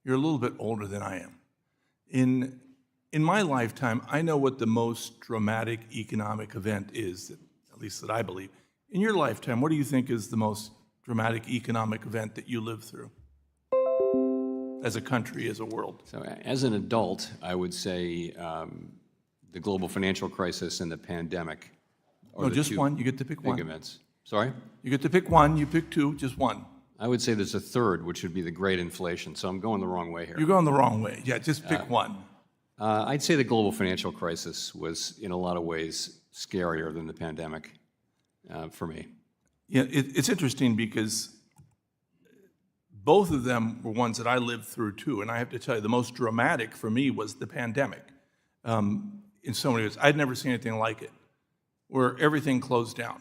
You're a little bit older than I am. In my lifetime, I know what the most dramatic economic event is, at least that I believe. In your lifetime, what do you think is the most dramatic economic event that you lived through? As a country, as a world? So as an adult, I would say the global financial crisis and the pandemic are No, the just two one. You get to pick big one. events. Sorry? You get to pick one. You pick two, just one. I would say there's a third, which would be the great inflation. So I'm going the wrong way here. You're going the wrong way. Yeah, just pick one. I'd say the global financial crisis was, in a lot of ways, scarier than the pandemic for me. Yeah, it's interesting because both of them were ones that I lived through too, and I have to tell you, the most dramatic for me was the pandemic. In so many ways, I'd never seen anything like it, where everything closed down.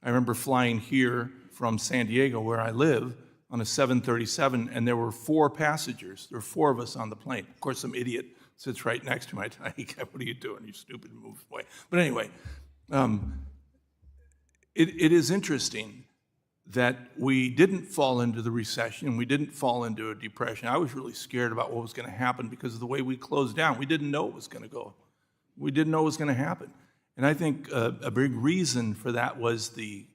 I remember flying here from San Diego, where I live, on a 737, and there were 4 passengers. There were 4 of us on the plane. Of course, some idiot sits right next to me. I tell you, what are you doing? You stupid, move away. But anyway, it is interesting that we didn't fall into the recession. We didn't fall into a depression. I was really scared about what was going to happen because of the way we closed down. We didn't know it was going to go. We didn't know it was going to happen. And I think a big reason for that was the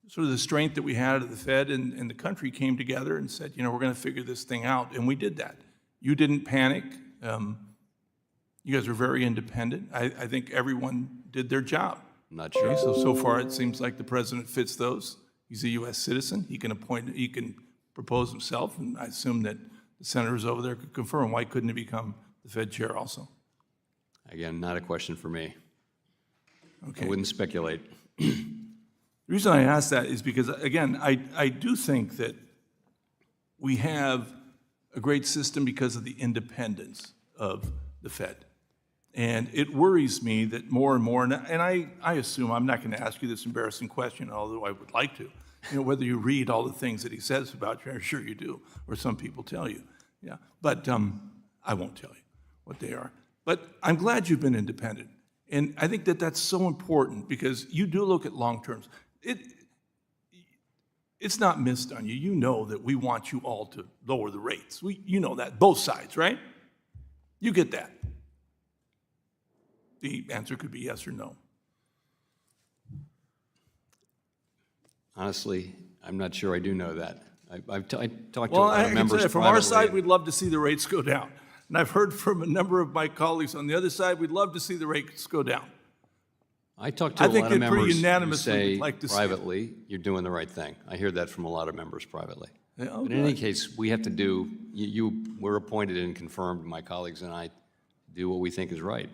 sort of the strength that we had at the Fed, and the country came together and said, you know, we're going to figure this thing out. And we did that. You didn't panic. You guys were very independent. I think everyone did their job. I'm not sure. Okay, so far it seems like the president fits those. He's a U.S. citizen. He can propose himself, and I assume that the senators over there could confirm. Why couldn't he become the Fed chair also? Again, not a question for me. Okay. I wouldn't speculate. The reason I ask that is because, again, I do think that we have a great system because of the independence of the Fed. And it worries me that more and more, and I assume, I'm not going to ask you this embarrassing question, although I would like to, you know, whether you read all the things that he says about you. I'm sure you do, or some people tell you. Yeah, but I won't tell you what they are. But I'm glad you've been independent. And I think that that's so important because you do look at long terms. It's not missed on you. You know that we want you all to lower the rates. You know that, both sides, right? You get that. The answer could be yes or no. Honestly, I'm not sure I do know that. I talked to a Well, lot I of can members tell you, from our privately. side, we'd love to see the rates go down. And I've heard from a number of my colleagues on the other side, we'd love to see the rates go down. I talked to I a think lot of they'd pretty members who unanimously say like to see it. privately, you're doing the right thing. I hear that from a lot of members privately. Yeah, oh, But in any case, we have to do, we're appointed and confirmed, my colleagues and I, do what we think is right.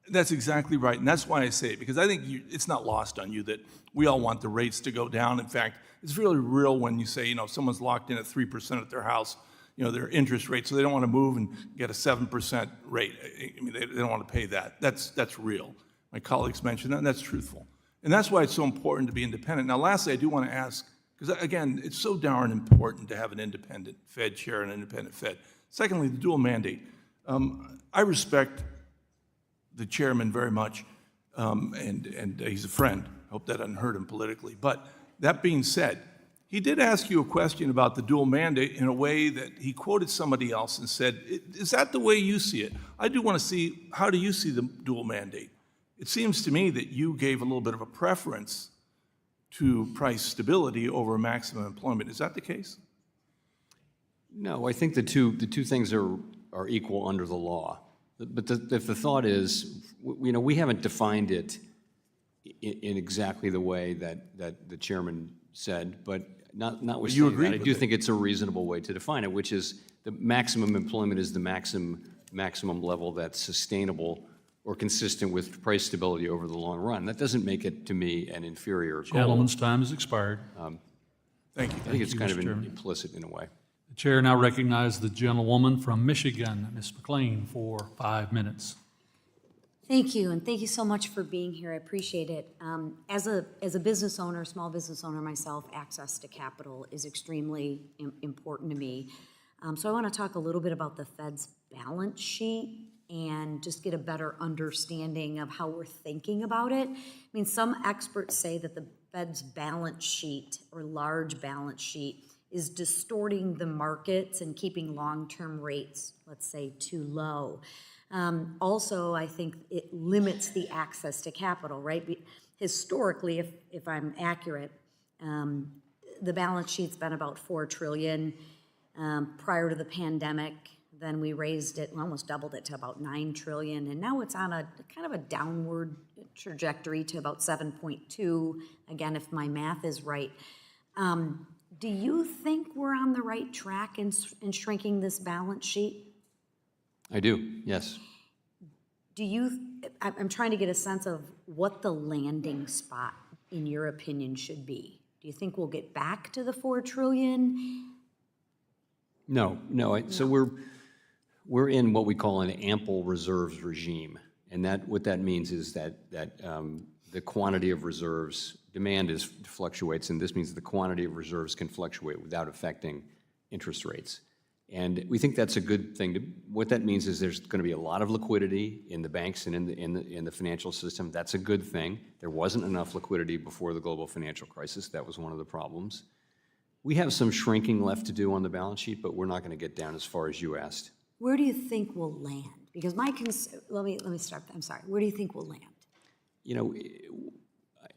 That's exactly right, and that's why I say it, because I think it's not lost on you that we all want the rates to go down. In fact, it's really real when you say, you know, someone's locked in at 3% at their house, you know, their interest rate, so they don't want to move and get a 7% rate. I mean, they don't want to pay that. That's real. My colleagues mentioned that, and that's truthful. And that's why it's so important to be independent. Now, lastly, I do want to ask, because again, it's so darn important to have an independent Fed chair and an independent Fed. Secondly, the dual mandate. I respect the chairman very much, and he's a friend. I hope that doesn't hurt him politically. But that being said, he did ask you a question about the dual mandate in a way that he quoted somebody else and said, is that the way you see it? I do want to see, how do you see the dual mandate? It seems to me that you gave a little bit of a preference to price stability over maximum employment. Is that the case? No, I think the two things are equal under the law. But if the thought is, you know, we haven't defined it in exactly the way that the chairman said, but notwithstanding that, I do think it's a reasonable way to define it, which is the maximum employment is the maximum level that's sustainable or consistent with price stability over the long run. That doesn't make it, to me, an inferior goal. Gentleman's time has expired. Thank you. I think it's you, kind Mr. of Chairman. implicit in a way. The chair now recognizes the gentlewoman from Michigan, Ms. McLean, for 5 minutes. Thank you, and thank you so much for being here. I appreciate it. As a business owner, small business owner myself, access to capital is extremely important to me. So I want to talk a little bit about the Fed's balance sheet and just get a better understanding of how we're thinking about it. I mean, some experts say that the Fed's balance sheet or large balance sheet is distorting the markets and keeping long-term rates, let's say, too low. Also, I think it limits the access to capital, right? Historically, if I'm accurate, the balance sheet's been about $4 trillion. Prior to the pandemic, then we raised it, almost doubled it to about $9 trillion, and now it's on a kind of a downward trajectory to about 7.2, again, if my math is right. Do you think we're on the right track in shrinking this balance sheet? I do, yes. I'm trying to get a sense of what the landing spot, in your opinion, should be. Do you think we'll get back to the $4 trillion? No. So we're in what we call an ample reserves regime, and what that means is that the quantity of reserves, demand fluctuates, and this means the quantity of reserves can fluctuate without affecting interest rates. And we think that's a good thing. What that means is there's going to be a lot of liquidity in the banks and in the financial system. That's a good thing. There wasn't enough liquidity before the global financial crisis. That was one of the problems. We have some shrinking left to do on the balance sheet, but we're not going to get down as far as you asked. Where do you think we'll land? Because let me start. I'm sorry. Where do you think we'll land? You know,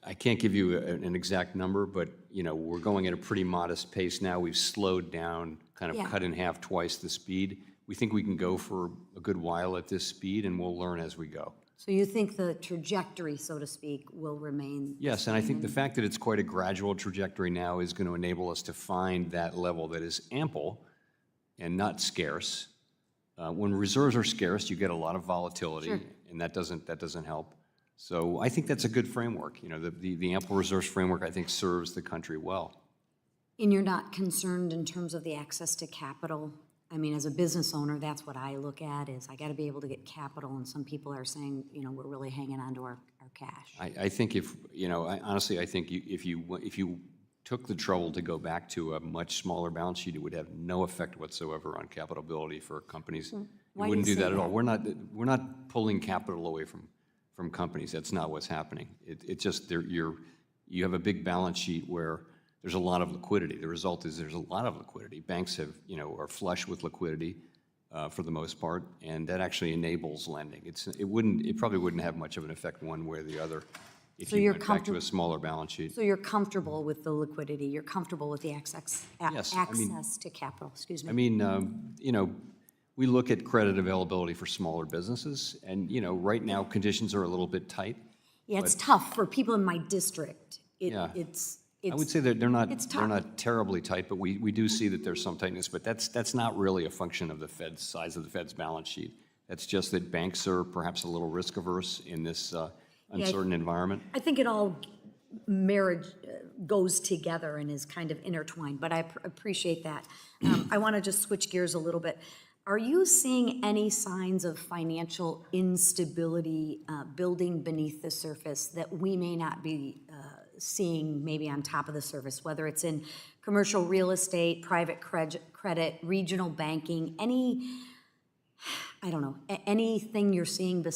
I can't give you an exact number, but, you know, we're going at a pretty modest pace now. We've slowed down, kind of cut in half twice the speed. We think we can go for a good while at this speed, and we'll learn as we go. So you think the trajectory, so to speak, will remain? Yes, and I think the fact that it's quite a gradual trajectory now is going to enable us to find that level that is ample and not scarce. When reserves are scarce, you get a lot of volatility, and that doesn't help. So I think that's a good framework. You know, the ample reserves framework, I think, serves the country well. And you're not concerned in terms of the access to capital? I mean, as a business owner, that's what I look at, is I got to be able to get capital, and some people are saying, you know, we're really hanging on to our cash. I think honestly, I think if you took the trouble to go back to a much smaller balance sheet, it would have no effect whatsoever on capitalability for companies. Why You wouldn't do you do that say at all. that? We're not pulling capital away from companies. That's not what's happening. It's just you have a big balance sheet where there's a lot of liquidity. The result is there's a lot of liquidity. Banks are flush with liquidity for the most part, and that actually enables lending. It probably wouldn't have much of an effect one way or the other if So you you're went back to a smaller balance sheet. So you're comfortable with the liquidity, you're comfortable with the access Yes, I mean- to capital, excuse me. I mean, we look at credit availability for smaller businesses, and, right now, conditions are a little bit tight. Yeah, it's tough for people in my district. Yeah. It's I would say that they're it's tough. not terribly tight, but we do see that there's some tightness, but that's not really a function of the Fed's size of the Fed's balance sheet. That's just that banks are perhaps a little risk averse in this uncertain environment. I think it all goes together and is kind of intertwined, but I appreciate that. I want to just switch gears a little bit. Are you seeing any signs of financial instability building beneath the surface that we may not be seeing maybe on top of the surface, whether it's in commercial real estate, private credit, regional banking, anything you're seeing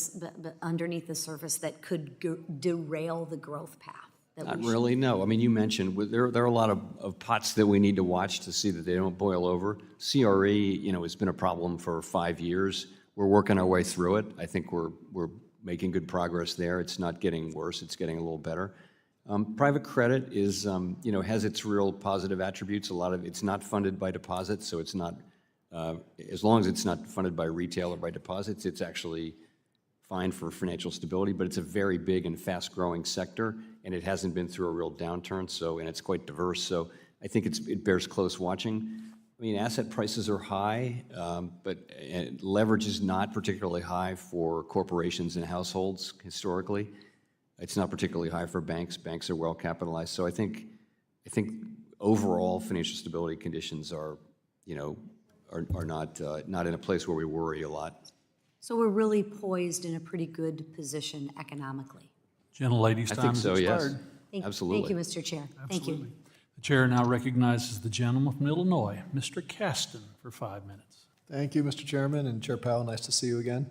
underneath the surface that could derail the growth path? Not really, no. I mean, you mentioned, there are a lot of pots that we need to watch to see that they don't boil over. CRE, has been a problem for 5 years. We're working our way through it. I think we're making good progress there. It's not getting worse, it's getting a little better. Private credit is, has its real positive attributes. A lot of it's not funded by deposits, so it's not, as long as it's not funded by retail or by deposits, it's actually fine for financial stability, but it's a very big and fast-growing sector, and it hasn't been through a real downturn, and it's quite diverse, so I think it bears close watching. I mean, asset prices are high, but leverage is not particularly high for corporations and households historically. It's not particularly high for banks. Banks are well capitalized, so I think overall financial stability conditions are not in a place where we worry a lot. So we're really poised in a pretty good position economically. Gentlelady's I time think has so, yes. expired. Absolutely. Thank you, Mr. Chair. Thank you. Absolutely. The chair now recognizes the gentleman from Illinois, Mr. Caston, for 5 minutes. Thank you, Mr. Chairman, and Chair Powell, nice to see you again.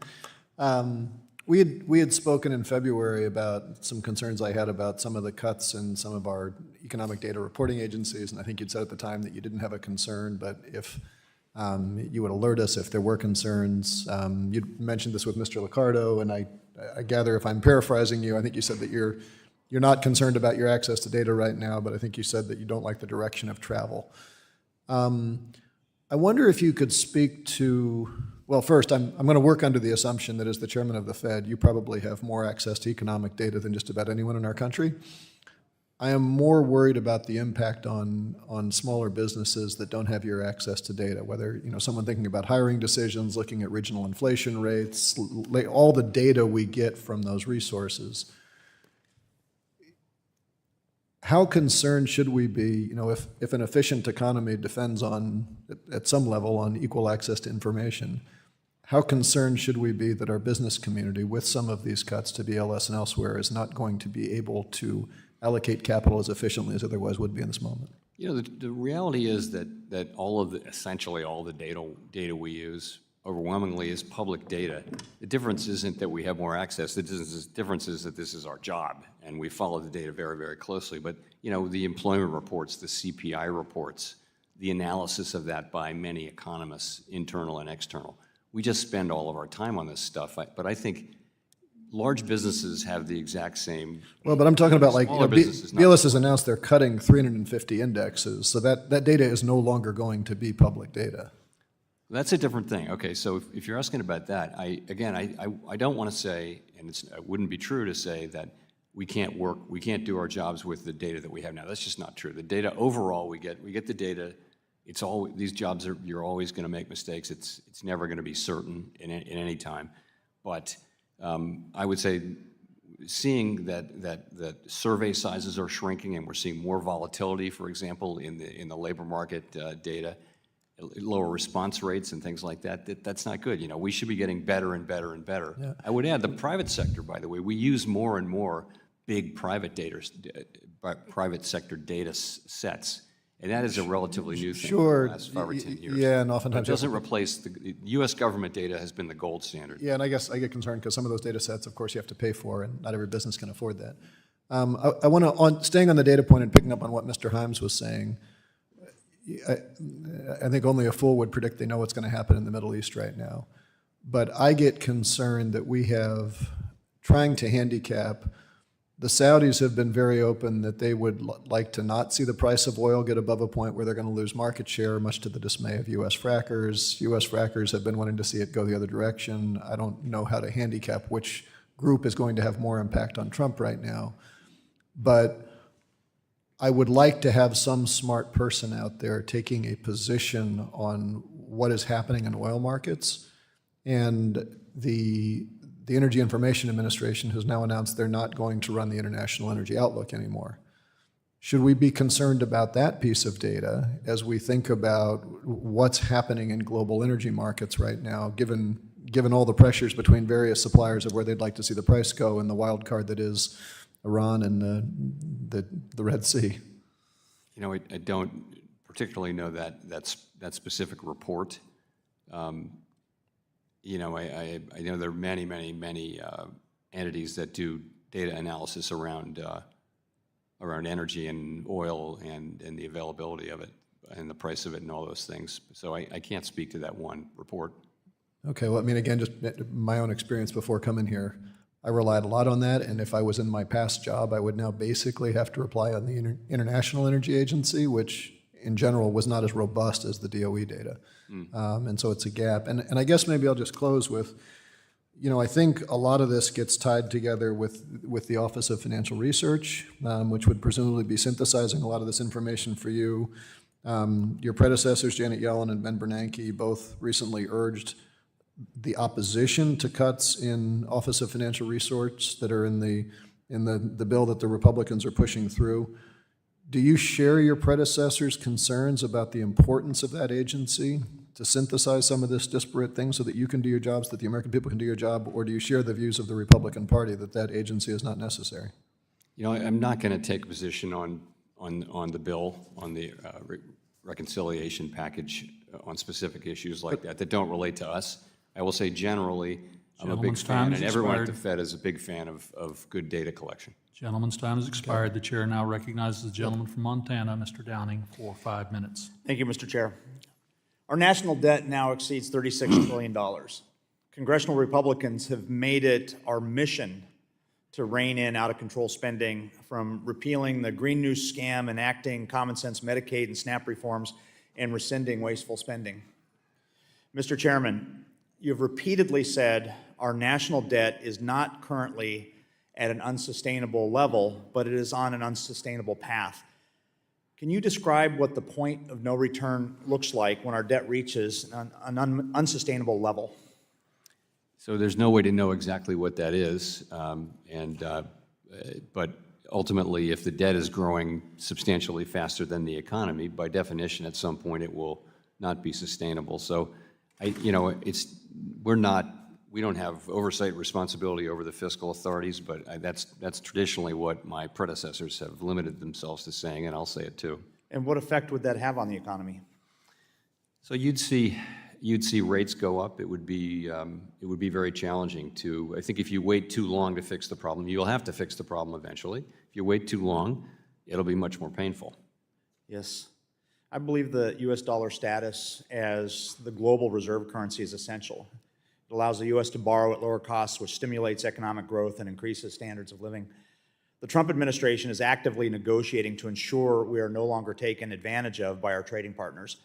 We had spoken in February about some concerns I had about some of the cuts in some of our economic data reporting agencies, and I think you'd said at the time that you didn't have a concern, but if you would alert us if there were concerns. You'd mentioned this with Mr. Liccardo, and I gather, if I'm paraphrasing you, I think you said that you're not concerned about your access to data right now, but I think you said that you don't like the direction of travel. I wonder if you could speak to, well, first, I'm going to work under the assumption that as the chairman of the Fed, you probably have more access to economic data than just about anyone in our country. I am more worried about the impact on smaller businesses that don't have your access to data, whether, someone thinking about hiring decisions, looking at regional inflation rates, all the data we get from those resources. How concerned should we be, if an efficient economy depends on, at some level, on equal access to information? How concerned should we be that our business community, with some of these cuts to BLS and elsewhere, is not going to be able to allocate capital as efficiently as otherwise would be in this moment? The reality is that essentially all the data we use overwhelmingly is public data. The difference isn't that we have more access. The difference is that this is our job, and we follow the data very, very closely. But, the employment reports, the CPI reports, the analysis of that by many economists, internal and external. We just spend all of our time on this stuff. But I think large businesses have the exact same. Well, but I'm talking about businesses not. BLS has announced they're cutting 350 indexes, so that data is no longer going to be public data. That's a different thing. Okay, so if you're asking about that, I don't want to say, and it wouldn't be true to say that we can't do our jobs with the data that we have now. That's just not true. The data overall, we get the data. It's all these jobs you're always going to make mistakes. It's never going to be certain in any time, but. I would say seeing that survey sizes are shrinking and we're seeing more volatility, for example, in the labor market data, lower response rates and things like that's not good. We should be getting better and better and better. Yeah. I would add the private sector, by the way, we use more and more big private sector data sets. And that is a relatively new thing for the last 5 or 10 years. Yeah, and oftentimes it doesn't replace the U.S. government data has been the gold standard. Yeah, and I guess I get concerned because some of those data sets, of course, you have to pay for, and not every business can afford that. I want to, staying on the data point and picking up on what Mr. Himes was saying, I think only a fool would predict they know what's going to happen in the Middle East right now. But I get concerned that we have, trying to handicap. The Saudis have been very open that they would like to not see the price of oil get above a point where they're going to lose market share, much to the dismay of U.S. frackers. U.S. frackers have been wanting to see it go the other direction. I don't know how to handicap which group is going to have more impact on Trump right now. But I would like to have some smart person out there taking a position on what is happening in oil markets. And the Energy Information Administration has now announced they're not going to run the International Energy Outlook anymore. Should we be concerned about that piece of data as we think about what's happening in global energy markets right now, given all the pressures between various suppliers of where they'd like to see the price go and the wild card that is Iran and the Red Sea? I don't particularly know that specific report. I know there are many entities that do data analysis around energy and oil and the availability of it and the price of it and all those things. So I can't speak to that one report. Okay, well, again, just my own experience before coming here, I relied a lot on that, and if I was in my past job, I would now basically have to rely on the International Energy Agency, which in general was not as robust as the DOE data. And so it's a gap. And I guess maybe I'll just close with, I think a lot of this gets tied together with the Office of Financial Research, which would presumably be synthesizing a lot of this information for you. Your predecessors, Janet Yellen and Ben Bernanke, both recently urged the opposition to cuts in Office of Financial Research that are in the bill that the Republicans are pushing through. Do you share your predecessors' concerns about the importance of that agency to synthesize some of this disparate things so that you can do your jobs, that the American people can do your job, or do you share the views of the Republican Party that agency is not necessary? I'm not going to take a position on the bill, on the reconciliation package on specific issues like that don't relate to us. I will say generally, I'm a big Gentleman's time fan, has and everyone at the expired. Fed is a big fan of good data collection. Gentleman's time has expired. The chair now recognizes the gentleman from Montana, Mr. Downing, for 5 minutes. Thank you, Mr. Chair. Our national debt now exceeds $36 trillion. Congressional Republicans have made it our mission to rein in out-of-control spending, from repealing the Green New scam, enacting common sense Medicaid and SNAP reforms, and rescinding wasteful spending. Mr. Chairman, you have repeatedly said our national debt is not currently at an unsustainable level, but it is on an unsustainable path. Can you describe what the point of no return looks like when our debt reaches an unsustainable level? So there's no way to know exactly what that is, but ultimately, if the debt is growing substantially faster than the economy, by definition, at some point, it will not be sustainable. So, we don't have oversight responsibility over the fiscal authorities, but that's traditionally what my predecessors have limited themselves to saying, and I'll say it too. And what effect would that have on the economy? So you'd see rates go up. It would be very challenging to. I think if you wait too long to fix the problem, you'll have to fix the problem eventually. If you wait too long, it'll be much more painful. Yes. I believe the U.S. dollar status as the global reserve currency is essential. It allows the U.S. to borrow at lower costs, which stimulates economic growth and increases standards of living. The Trump administration is actively negotiating to ensure we are no longer taken advantage of by our trading partners.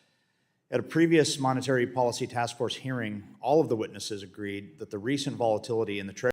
At a previous Monetary Policy Task Force hearing, all of the witnesses agreed that the recent volatility in the